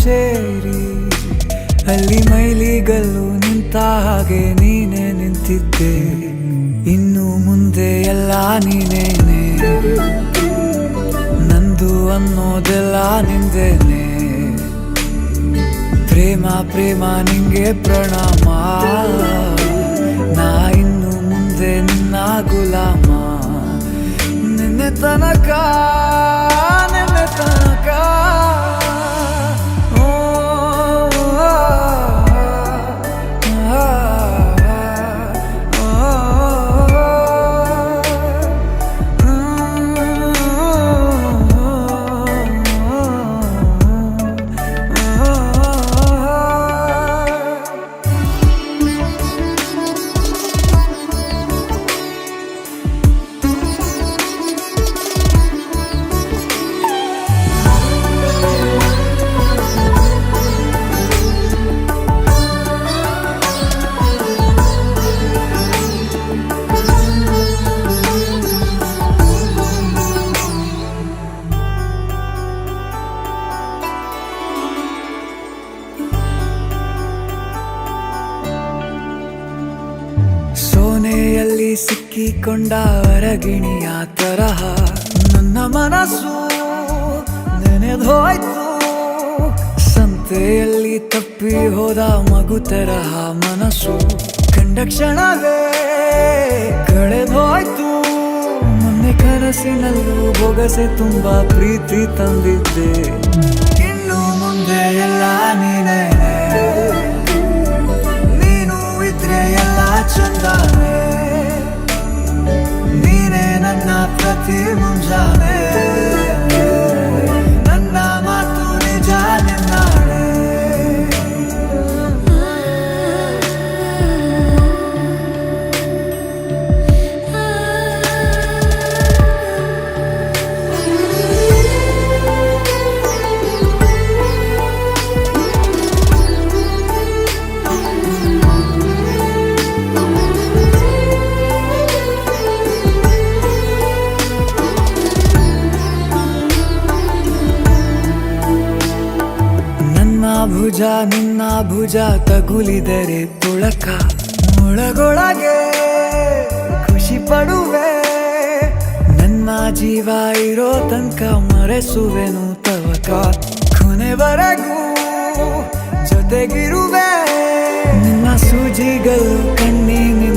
ಸೇರಿ ಅಲ್ಲಿ ಮೈಲಿಗಲ್ಲು ನಿಂತ ಹಾಗೆ ನೀನೇ ನಿಂತಿದ್ದೆ. ಇನ್ನು ಮುಂದೆ ಎಲ್ಲ ನೀನೇನೆ, ನಂದು ಅನ್ನೋದೆಲ್ಲ ನಿಂದೇನೆ. ಪ್ರೇಮ ಪ್ರೇಮ ನಿಂಗೆ ಪ್ರಣಾಮ, ನಾ ಇನ್ನು ಮುಂದೆ ನಿನ್ನ ಗುಲಾಮ. ನಿನ್ನೆ ತನಕ ನಿನ್ನೆ ತನಕ ಸೋನೆಯಲ್ಲಿ ಸಿಕ್ಕಿಕೊಂಡ ಅರಗಿಣಿಯ ತರಹ ನನ್ನ ಮನಸ್ಸು ನೆನೆದೋಯ್ತು. ಸಂತೆಯಲ್ಲಿ ತಪ್ಪಿ ಹೋದ ಮಗು ತರಹ ಮನಸ್ಸು ಕಂಡ ಕ್ಷಣವೇ ಕಳೆದೋಯ್ತು. ಮೊನ್ನೆ ಕನಸಿನಲ್ಲೂ ಬೊಗಸೆ ತುಂಬಾ ಪ್ರೀತಿ ತಂದಿದ್ದೆ. ಇನ್ನು ಮುಂದೆ ಎಲ್ಲ ನೀನೇ, ನೀನು ಇದ್ರೆ ಎಲ್ಲ ಚಂದಾನೆ. ನೀನೇ ನನ್ನ ಪ್ರತಿ ಮುಂಜಾನೆ, ನನ್ನ ಮಾತು ನಿಜ ನಿನ್ನಾಳೆ. ಭುಜ ನಿನ್ನ ಭುಜ ತಗುಲಿದರೆ ತುಳಕ, ಒಳಗೊಳಗೆ ಖುಷಿ ಪಡುವೆ. ನನ್ನ ಜೀವ ಇರೋ ತನಕ ಮರೆಸುವೆನು ತವಕ, ಕೊನೆವರೆಗೂ ಜೊತೆಗಿರುವೆ. ನಿನ್ನ ಸೂಜಿಗಳು ಕಣ್ಣಿನಿಂದ